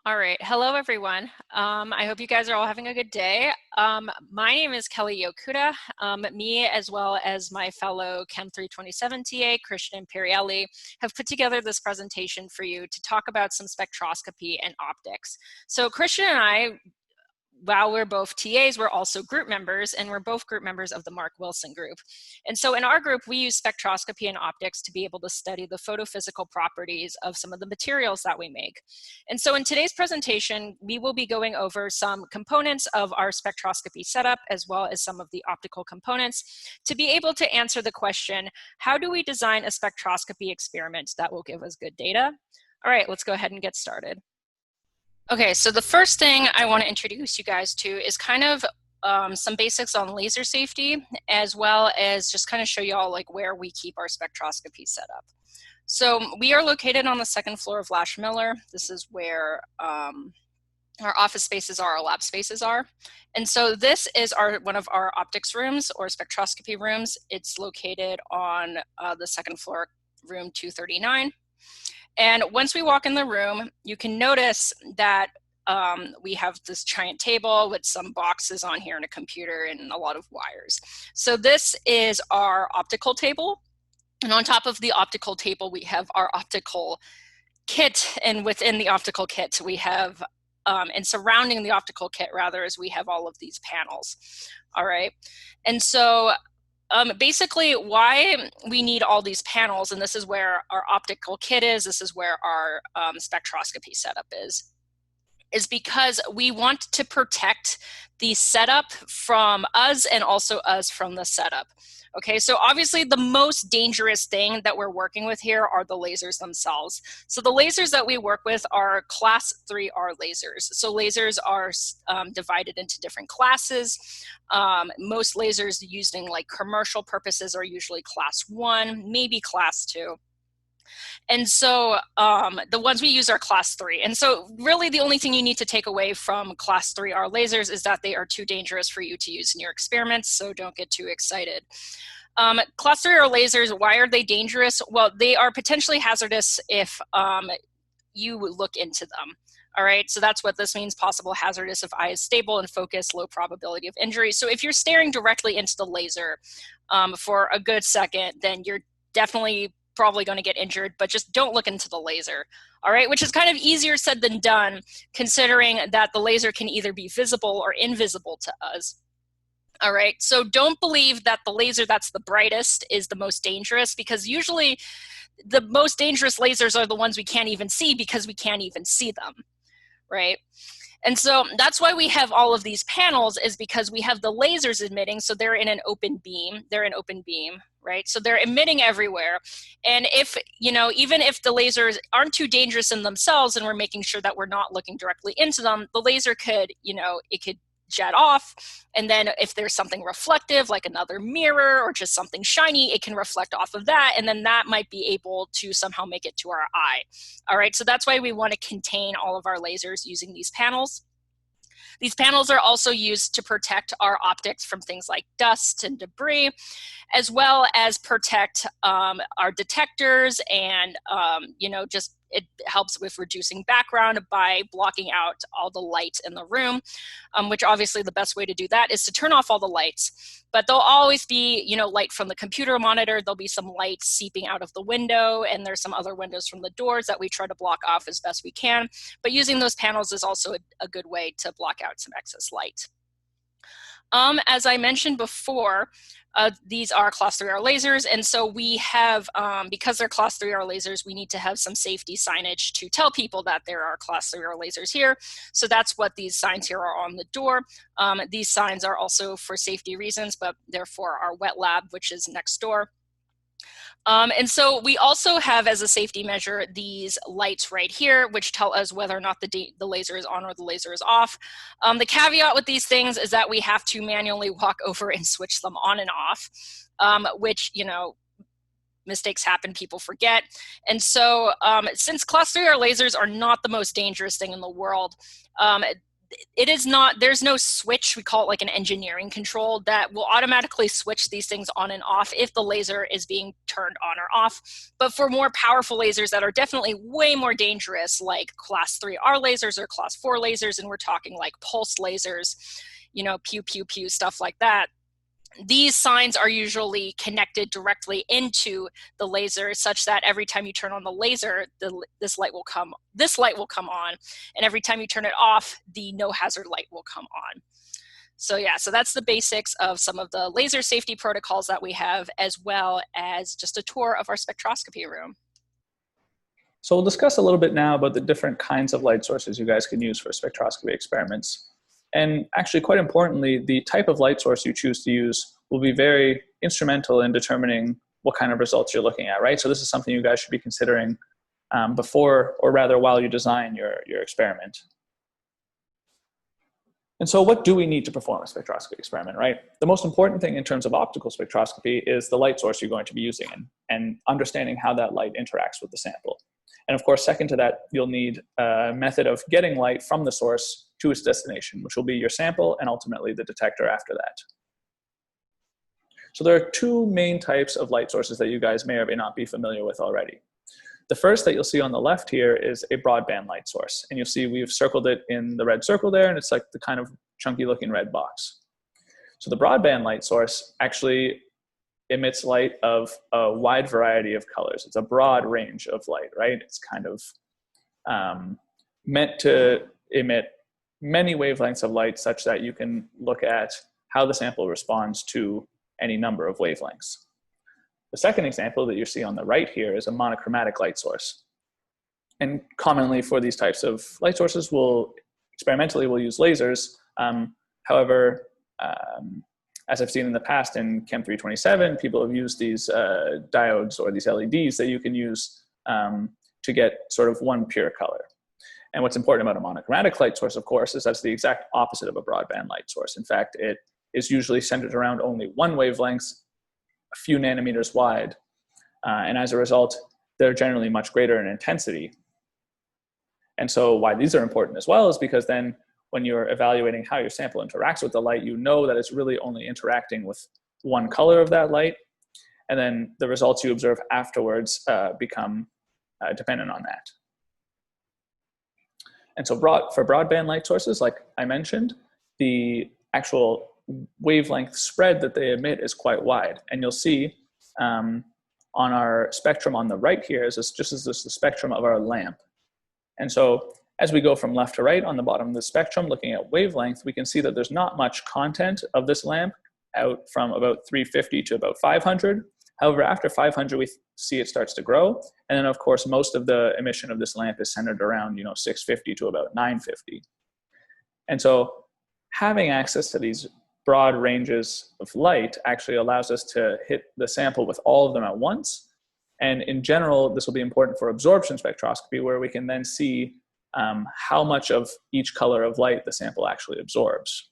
All right. Hello, everyone. I hope you guys are all having a good day. My name is Kelly Yokuda. Me, as well as my fellow Chem 327 TA, Christian Imperielli, have put together this presentation for you to talk about some spectroscopy and optics. So Christian and I, while we're both TAs, we're also group members, and we're both group members of the Mark Wilson group. And so in our group, we use spectroscopy and optics to be able to study the photophysical properties of some of the materials that we make. And so in today's presentation, we will be going over some components of our spectroscopy setup, as well as some of the optical components, to be able to answer the question, how do we design a spectroscopy experiment that will give us good data? All right, let's go ahead and get started. Okay, so the first thing I want to introduce you guys to is kind of some basics on laser safety, as well as just kind of show you all like where we keep our spectroscopy set up. So we are located on the second floor of Lash Miller. This is where our office spaces are, our lab spaces are. And so this is one of our optics rooms or spectroscopy rooms. It's located on the second floor, room 239. And once we walk in the room, you can notice that we have this giant table with some boxes on here and a computer and a lot of wires. So this is our optical table. And on top of the optical table, we have our optical kit. And within the optical kit, we have, and surrounding the optical kit rather, is we have all of these panels. All right. And so basically why we need all these panels, and this is where our optical kit is, this is where our spectroscopy setup is because we want to protect the setup from us and also us from the setup. Okay, so obviously the most dangerous thing that we're working with here are the lasers themselves. So the lasers that we work with are class 3R lasers. So lasers are divided into different classes. Most lasers used in like commercial purposes are usually class 1, maybe class 2. And so the ones we use are class 3. And so really the only thing you need to take away from class 3R lasers is that they are too dangerous for you to use in your experiments, so don't get too excited. Class 3R lasers, why are they dangerous? Well, they are potentially hazardous if you look into them. All right, so that's what this means, possible hazardous if eye is stable and focused, low probability of injury. So if you're staring directly into the laser for a good second, then you're definitely probably going to get injured, but just don't look into the laser. All right, which is kind of easier said than done, considering that the laser can either be visible or invisible to us. All right, so don't believe that the laser that's the brightest is the most dangerous, because usually the most dangerous lasers are the ones we can't even see because we can't even see them, right? And so that's why we have all of these panels, is because we have the lasers emitting, so they're in an open beam, right? So they're emitting everywhere. And if, even if the lasers aren't too dangerous in themselves and we're making sure that we're not looking directly into them, the laser could, it could jet off. And then if there's something reflective, like another mirror or just something shiny, it can reflect off of that. And then that might be able to somehow make it to our eye. All right, so that's why we want to contain all of our lasers using these panels. These panels are also used to protect our optics from things like dust and debris, as well as protect our detectors and, just it helps with reducing background by blocking out all the light in the room, which obviously the best way to do that is to turn off all the lights. But there'll always be, light from the computer monitor, there'll be some light seeping out of the window, and there's some other windows from the doors that we try to block off as best we can. But using those panels is also a good way to block out some excess light. As I mentioned before, these are class 3R lasers, and so we have, because they're class 3R lasers, we need to have some safety signage to tell people that there are class 3R lasers here. So that's what these signs here are on the door. These signs are also for safety reasons, but they're for our wet lab, which is next door. And so we also have, as a safety measure, these lights right here, which tell us whether or not the laser is on or the laser is off. The caveat with these things is that we have to manually walk over and switch them on and off, which, mistakes happen, people forget. And so since class 3R lasers are not the most dangerous thing in the world, it is not, there's no switch, we call it like an engineering control, that will automatically switch these things on and off if the laser is being turned on or off. But for more powerful lasers that are definitely way more dangerous, like class 3R lasers or class 4 lasers, and we're talking like pulse lasers, you know, pew, pew, pew, stuff like that, these signs are usually connected directly into the laser, such that every time you turn on the laser, this light will come on, and every time you turn it off, the no hazard light will come on. So yeah, so that's the basics of some of the laser safety protocols that we have, as well as just a tour of our spectroscopy room. So we'll discuss a little bit now about the different kinds of light sources you guys can use for spectroscopy experiments. And actually, quite importantly, the type of light source you choose to use will be very instrumental in determining what kind of results you're looking at, right? So this is something you guys should be considering before, or rather while you design your experiment. And so what do we need to perform a spectroscopy experiment, right? The most important thing in terms of optical spectroscopy is the light source you're going to be using and understanding how that light interacts with the sample. And of course, second to that, you'll need a method of getting light from the source to its destination, which will be your sample and ultimately the detector after that. So there are two main types of light sources that you guys may or may not be familiar with already. The first that you'll see on the left here is a broadband light source. And you'll see we've circled it in the red circle there, and it's like the kind of chunky looking red box. So the broadband light source actually emits light of a wide variety of colors. It's a broad range of light, right? It's kind of meant to emit many wavelengths of light such that you can look at how the sample responds to any number of wavelengths. The second example that you see on the right here is a monochromatic light source. And commonly for these types of light sources, experimentally we'll use lasers. However, as I've seen in the past in Chem 327, people have used these diodes or these LEDs that you can use to get sort of one pure color. And what's important about a monochromatic light source, of course, is that's the exact opposite of a broadband light source. In fact, it is usually centered around only one wavelength, a few nanometers wide. And as a result, they're generally much greater in intensity. And so why these are important as well is because then when you're evaluating how your sample interacts with the light, you know that it's really only interacting with one color of that light. And then the results you observe afterwards become dependent on that. And so for broadband light sources, like I mentioned, the actual wavelength spread that they emit is quite wide. And you'll see on our spectrum on the right here is just as this the spectrum of our lamp. And so as we go from left to right on the bottom of the spectrum, looking at wavelength, we can see that there's not much content of this lamp out from about 350 to about 500. However, after 500, we see it starts to grow. And then of course, most of the emission of this lamp is centered around 650 to about 950. And so having access to these broad ranges of light actually allows us to hit the sample with all of them at once. And in general, this will be important for absorption spectroscopy, where we can then see how much of each color of light the sample actually absorbs.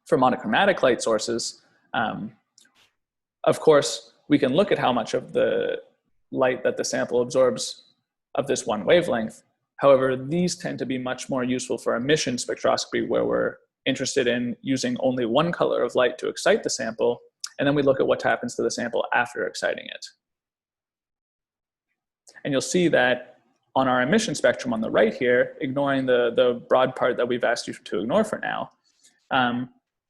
For monochromatic light sources, of course, we can look at how much of the light that the sample absorbs of this one wavelength. However, these tend to be much more useful for emission spectroscopy, where we're interested in using only one color of light to excite the sample, and then we look at what happens to the sample after exciting it. And you'll see that on our emission spectrum on the right here, ignoring the broad part that we've asked you to ignore for now,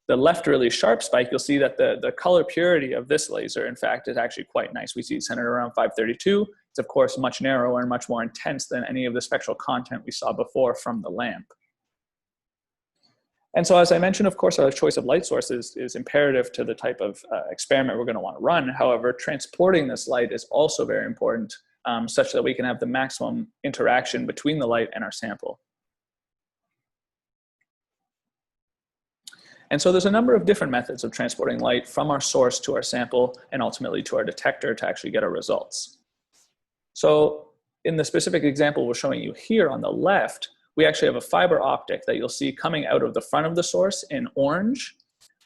the left really sharp spike, you'll see that the color purity of this laser, in fact, is actually quite nice. We see it centered around 532. It's of course much narrower and much more intense than any of the spectral content we saw before from the lamp. And so as I mentioned, of course, our choice of light source is imperative to the type of experiment we're going to want to run. However, transporting this light is also very important, such that we can have the maximum interaction between the light and our sample. And so there's a number of different methods of transporting light from our source to our sample and ultimately to our detector to actually get our results. So in the specific example we're showing you here on the left, we actually have a fiber optic that you'll see coming out of the front of the source in orange,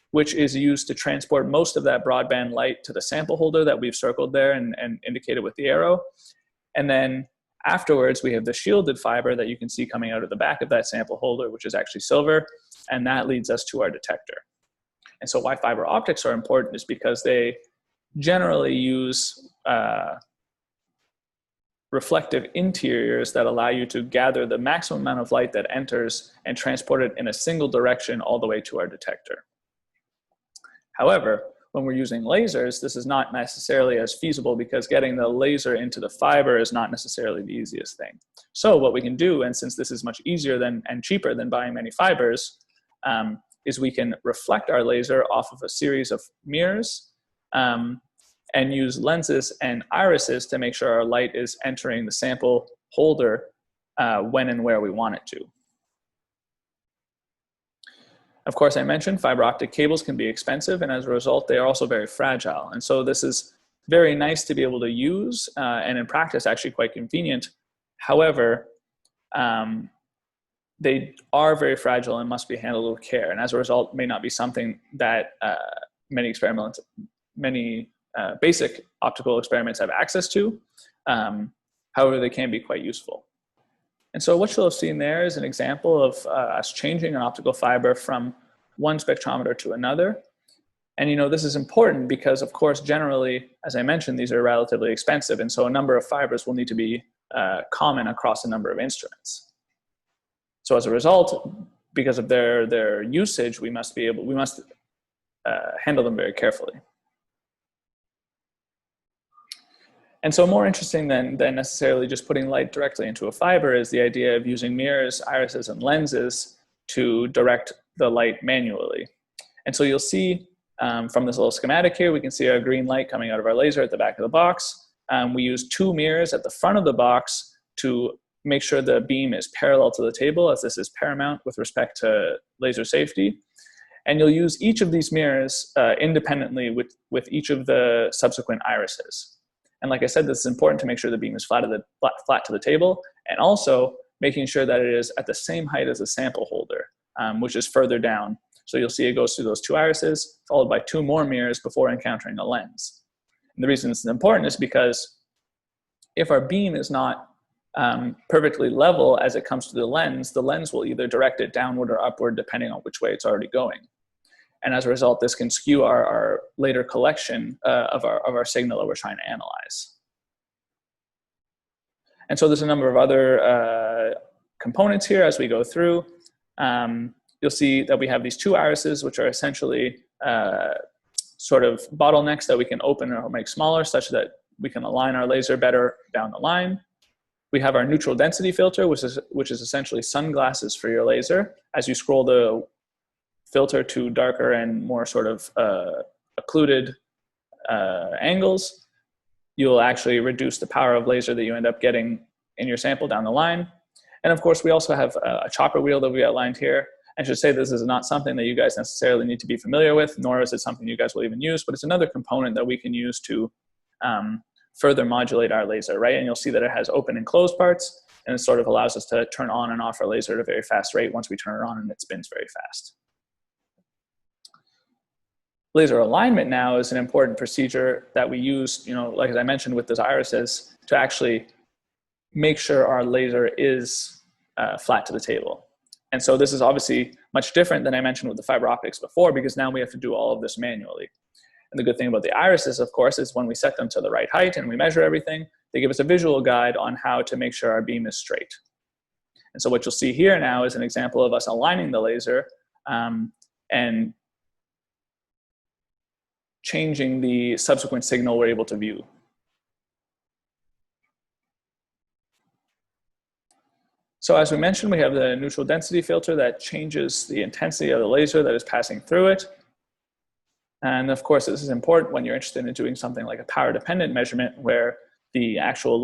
which is used to transport most of that broadband light to the sample holder that we've circled there and indicated with the arrow. And then Afterwards, we have the shielded fiber that you can see coming out of the back of that sample holder, which is actually silver, and that leads us to our detector. And so why fiber optics are important is because they generally use reflective interiors that allow you to gather the maximum amount of light that enters and transport it in a single direction all the way to our detector. However, when we're using lasers, this is not necessarily as feasible because getting the laser into the fiber is not necessarily the easiest thing. So what we can do, and since this is much easier and cheaper than buying many fibers, is we can reflect our laser off of a series of mirrors and use lenses and irises to make sure our light is entering the sample holder when and where we want it to. Of course, I mentioned fiber optic cables can be expensive, and as a result, they are also very fragile. And so this is very nice to be able to use, and in practice, actually quite convenient. However, they are very fragile and must be handled with care, and as a result, may not be something that many basic optical experiments have access to. However, they can be quite useful. And so what you'll have seen there is an example of us changing an optical fiber from one spectrometer to another. And this is important because, of course, generally, as I mentioned, these are relatively expensive. And so a number of fibers will need to be common across a number of instruments. So as a result, because of their usage, we must handle them very carefully. And so more interesting than necessarily just putting light directly into a fiber is the idea of using mirrors, irises, and lenses to direct the light manually. And so you'll see from this little schematic here, we can see our green light coming out of our laser at the back of the box. We use two mirrors at the front of the box to make sure the beam is parallel to the table, as this is paramount with respect to laser safety. And you'll use each of these mirrors independently with each of the subsequent irises. And like I said, this is important to make sure the beam is flat to the table, and also making sure that it is at the same height as the sample holder, which is further down. So you'll see it goes through those two irises, followed by two more mirrors before encountering a lens. And the reason this is important is because if our beam is not perfectly level as it comes to the lens will either direct it downward or upward depending on which way it's already going. And as a result, this can skew our later collection of our signal that we're trying to analyze. And so there's a number of other components here as we go through. You'll see that we have these two irises, which are essentially sort of bottlenecks that we can open or make smaller such that we can align our laser better down the line. We have our neutral density filter, which is essentially sunglasses for your laser. As you scroll the filter to darker and more sort of occluded angles, you'll actually reduce the power of laser that you end up getting in your sample down the line. And of course, we also have a chopper wheel that we outlined here. I should say this is not something that you guys necessarily need to be familiar with, nor is it something you guys will even use, but it's another component that we can use to further modulate our laser, right? And you'll see that it has open and closed parts, and it sort of allows us to turn on and off our laser at a very fast rate once we turn it on, and it spins very fast. Laser alignment now is an important procedure that we use, like as I mentioned with those irises, to actually make sure our laser is flat to the table. And so this is obviously much different than I mentioned with the fiber optics before, because now we have to do all of this manually. And the good thing about the irises, of course, is when we set them to the right height and we measure everything, they give us a visual guide on how to make sure our beam is straight. And so what you'll see here now is an example of us aligning the laser and changing the subsequent signal we're able to view. So as we mentioned, we have the neutral density filter that changes the intensity of the laser that is passing through it. And of course, this is important when you're interested in doing something like a power dependent measurement, where the actual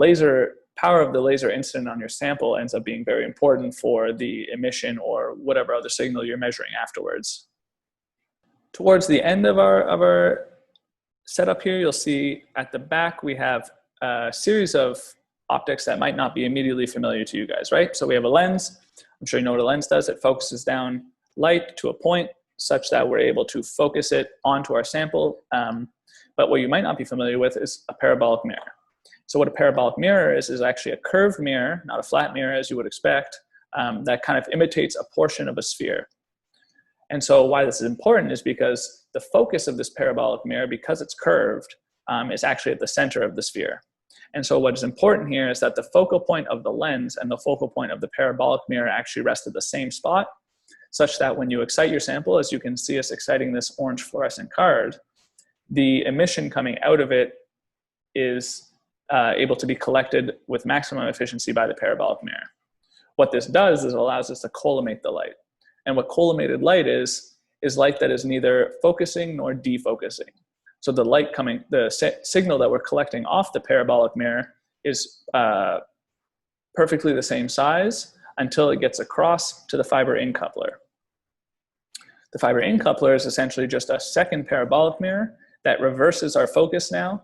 power of the laser incident on your sample ends up being very important for the emission or whatever other signal you're measuring afterwards. Towards the end of our setup here, you'll see at the back we have a series of optics that might not be immediately familiar to you guys, right? So we have a lens. I'm sure you know what a lens does. It focuses down light to a point such that we're able to focus it onto our sample. But what you might not be familiar with is a parabolic mirror. So what a parabolic mirror is actually a curved mirror, not a flat mirror as you would expect, that kind of imitates a portion of a sphere. And so why this is important is because the focus of this parabolic mirror, because it's curved, is actually at the center of the sphere. And so what is important here is that the focal point of the lens and the focal point of the parabolic mirror actually rest at the same spot, such that when you excite your sample, as you can see us exciting this orange fluorescent card, the emission coming out of it is able to be collected with maximum efficiency by the parabolic mirror. What this does is it allows us to collimate the light. And what collimated light is light that is neither focusing nor defocusing. So the light coming, the signal that we're collecting off the parabolic mirror is perfectly the same size until it gets across to the fiber in coupler. The fiber in coupler is essentially just a second parabolic mirror that reverses our focus now.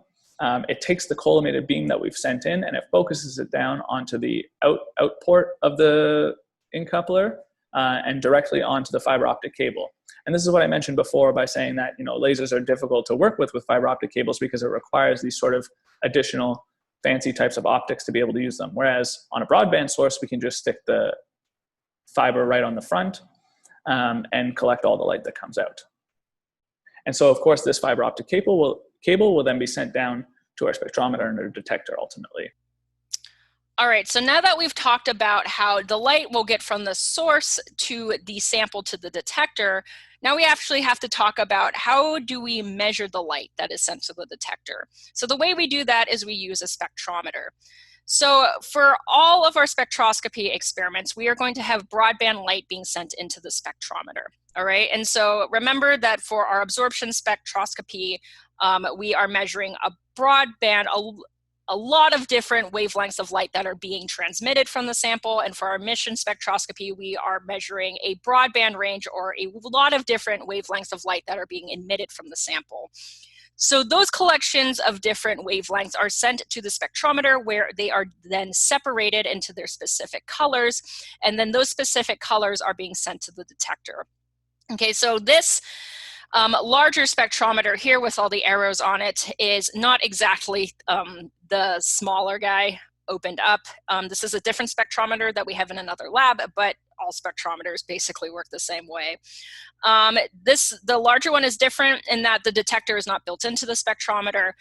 It takes the collimated beam that we've sent in and it focuses it down onto the out port of the in coupler and directly onto the fiber optic cable. And this is what I mentioned before by saying that lasers are difficult to work with fiber optic cables because it requires these sort of additional fancy types of optics to be able to use them. Whereas on a broadband source, we can just stick the fiber right on the front and collect all the light that comes out. And so, of course, this fiber optic cable will then be sent down to our spectrometer and our detector ultimately. All right, so now that we've talked about how the light will get from the source to the sample to the detector, now we actually have to talk about how do we measure the light that is sent to the detector. So the way we do that is we use a spectrometer. So for all of our spectroscopy experiments, we are going to have broadband light being sent into the spectrometer. All right, and so remember that for our absorption spectroscopy, we are measuring a broadband, a lot of different wavelengths of light that are being transmitted from the sample. And for our emission spectroscopy, we are measuring a broadband range or a lot of different wavelengths of light that are being emitted from the sample. So those collections of different wavelengths are sent to the spectrometer where they are then separated into their specific colors. And then those specific colors are being sent to the detector. Okay, so this larger spectrometer here with all the arrows on it is not exactly the smaller guy opened up. This is a different spectrometer that we have in another lab, but all spectrometers basically work the same way. The larger one is different in that the detector is not built into the spectrometer,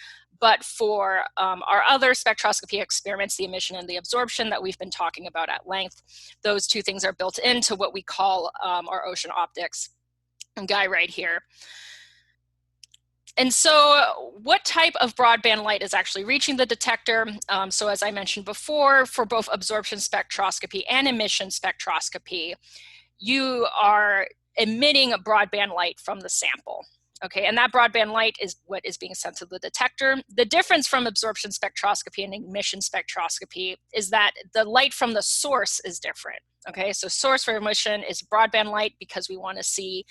but for our other spectroscopy experiments, the emission and the absorption that we've been talking about at length, those two things are built into what we call our ocean optics guy right here. And so what type of broadband light is actually reaching the detector? So as I mentioned before, for both absorption spectroscopy and emission spectroscopy, you are emitting a broadband light from the sample. Okay, and that broadband light is what is being sent to the detector. The difference from absorption spectroscopy and emission spectroscopy is that the light from the source is different. Okay, so source for emission is broadband light because we want to see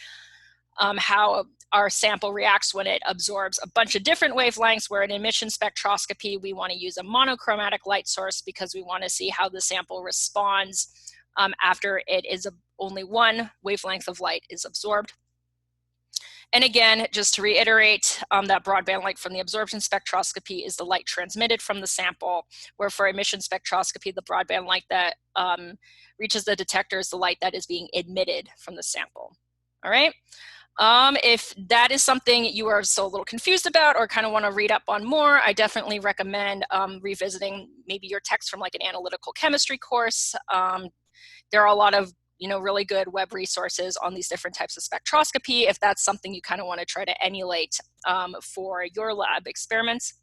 how our sample reacts when it absorbs a bunch of different wavelengths, where in emission spectroscopy, we want to use a monochromatic light source because we want to see how the sample responds after it is only one wavelength of light is absorbed. And again, just to reiterate, that broadband light from the absorption spectroscopy is the light transmitted from the sample, where for emission spectroscopy, the broadband light that reaches the detector is the light that is being emitted from the sample. All right. If that is something you are still a little confused about or kind of want to read up on more, I definitely recommend revisiting maybe your text from like an analytical chemistry course. There are a lot of really good web resources on these different types of spectroscopy if that's something you kind of want to try to emulate for your lab experiments.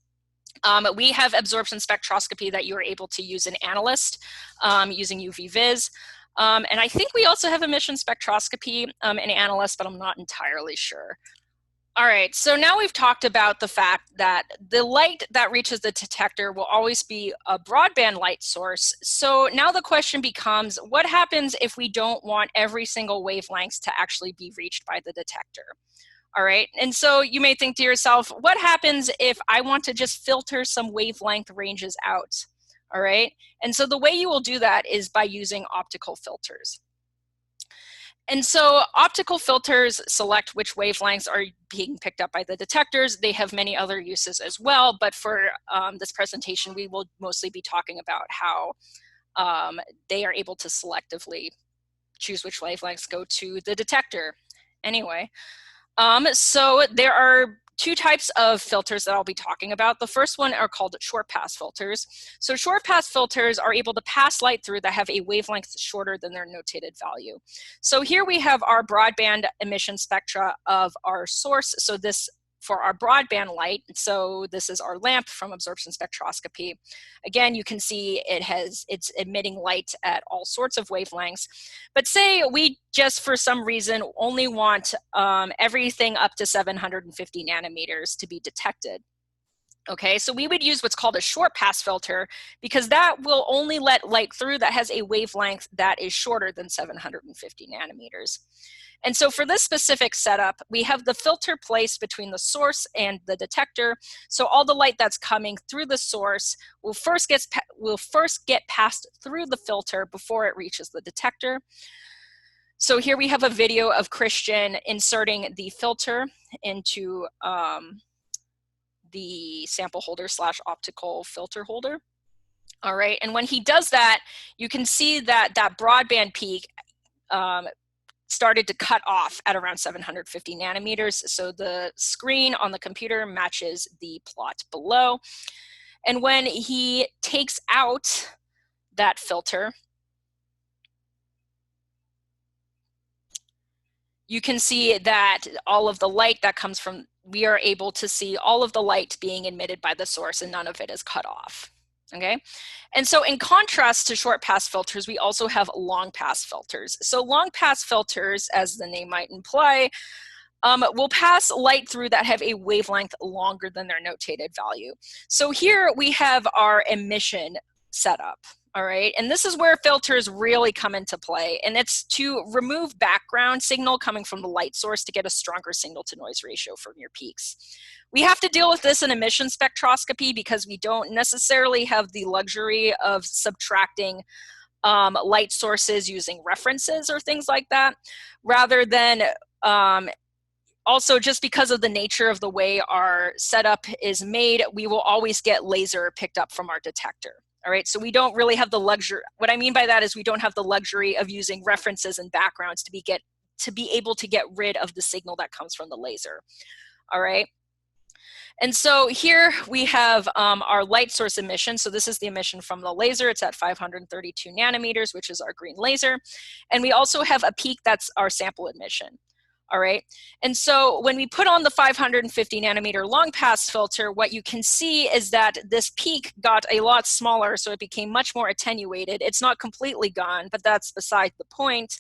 We have absorption spectroscopy that you are able to use in Analyst using UV-Vis. And I think we also have emission spectroscopy in Analyst, but I'm not entirely sure. All right, so now we've talked about the fact that the light that reaches the detector will always be a broadband light source. So now the question becomes, what happens if we don't want every single wavelength to actually be reached by the detector? All right, and so you may think to yourself, what happens if I want to just filter some wavelength ranges out? All right, and so the way you will do that is by using optical filters. And so optical filters select which wavelengths are being picked up by the detectors. They have many other uses as well, but for this presentation, we will mostly be talking about how they are able to selectively choose which wavelengths go to the detector. Anyway, so there are two types of filters that I'll be talking about. The first one are called short pass filters. So short pass filters are able to pass light through that have a wavelength shorter than their notated value. So here we have our broadband emission spectra of our source. So this for our broadband light, so this is our lamp from absorption spectroscopy. Again, you can see it's emitting light at all sorts of wavelengths. But say we just for some reason only want everything up to 750 nanometers to be detected. Okay, so we would use what's called a short pass filter because that will only let light through that has a wavelength that is shorter than 750 nanometers. And so for this specific setup, we have the filter placed between the source and the detector. So all the light that's coming through the source will first get passed through the filter before it reaches the detector. So here we have a video of Christian inserting the filter into the sample holder / optical filter holder. All right, and when he does that, you can see that that broadband peak started to cut off at around 750 nanometers. So the screen on the computer matches the plot below. And when he takes out that filter, you can see that all of the light that comes from, we are able to see all of the light being emitted by the source and none of it is cut off. Okay, and so in contrast to short pass filters, we also have long pass filters. So long pass filters, as the name might imply, will pass light through that have a wavelength longer than their notated value. So here we have our emission setup. All right, and this is where filters really come into play, and it's to remove background signal coming from the light source to get a stronger signal to noise ratio from your peaks. We have to deal with this in emission spectroscopy because we don't necessarily have the luxury of subtracting light sources using references or things like that, rather than also, just because of the nature of the way our setup is made, we will always get laser picked up from our detector. All right, so we don't really have the luxury. What I mean by that is we don't have the luxury of using references and backgrounds to be able to get rid of the signal that comes from the laser. All right. And so here we have our light source emission. So this is the emission from the laser. It's at 532 nanometers, which is our green laser. And we also have a peak that's our sample emission. All right, and so when we put on the 550 nanometer long pass filter, what you can see is that this peak got a lot smaller, so it became much more attenuated. It's not completely gone, but that's beside the point.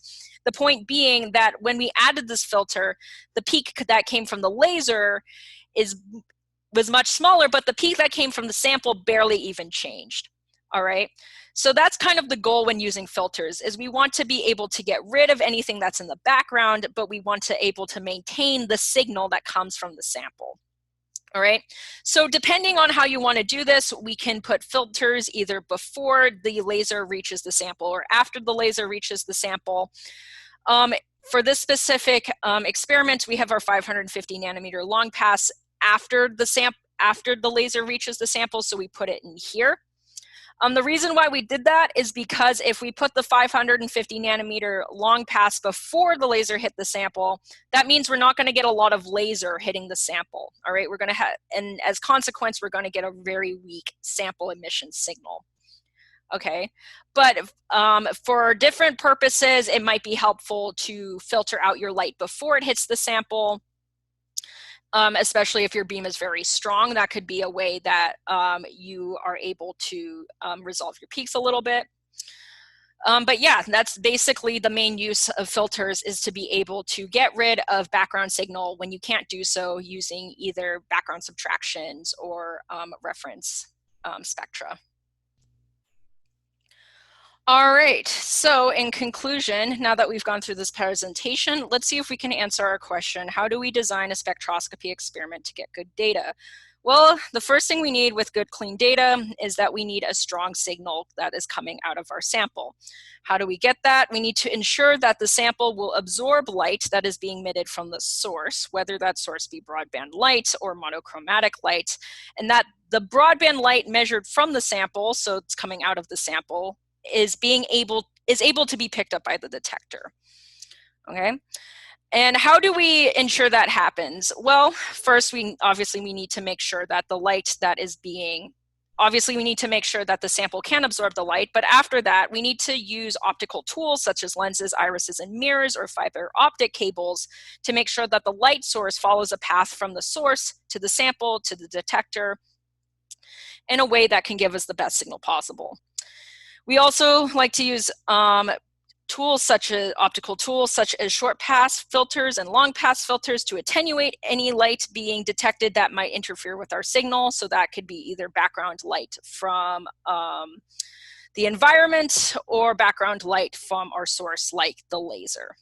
The point being that when we added this filter, the peak that came from the laser was much smaller, but the peak that came from the sample barely even changed. All right, so that's kind of the goal when using filters, is we want to be able to get rid of anything that's in the background, but we want to able to maintain the signal that comes from the sample. All right, so depending on how you want to do this, we can put filters either before the laser reaches the sample or after the laser reaches the sample. For this specific experiment, we have our 550 nanometer long pass after the laser reaches the sample, so we put it in here. The reason why we did that is because if we put the 550 nanometer long pass before the laser hit the sample, that means we're not going to get a lot of laser hitting the sample. All right, we're going to have, and as consequence, we're going to get a very weak sample emission signal. Okay, but for different purposes, it might be helpful to filter out your light before it hits the sample. Especially if your beam is very strong, that could be a way that you are able to resolve your peaks a little bit. But yeah, that's basically the main use of filters, is to be able to get rid of background signal when you can't do so using either background subtractions or reference spectra. All right, so in conclusion, now that we've gone through this presentation, let's see if we can answer our question: how do we design a spectroscopy experiment to get good data? Well, the first thing we need with good clean data is that we need a strong signal that is coming out of our sample. How do we get that? We need to ensure that the sample will absorb light that is being emitted from the source, whether that source be broadband light or monochromatic light, and that the broadband light measured from the sample, so it's coming out of the sample, is able to be picked up by the detector. Okay. And how do we ensure that happens? Well, first, we need to make sure that the light that is being, we need to make sure that the sample can absorb the light, but after that, we need to use optical tools such as lenses, irises, and mirrors, or fiber optic cables to make sure that the light source follows a path from the source to the sample to the detector in a way that can give us the best signal possible. We also like to use optical tools such as short pass filters and long pass filters to attenuate any light being detected that might interfere with our signal. So that could be either background light from the environment or background light from our source, like the laser.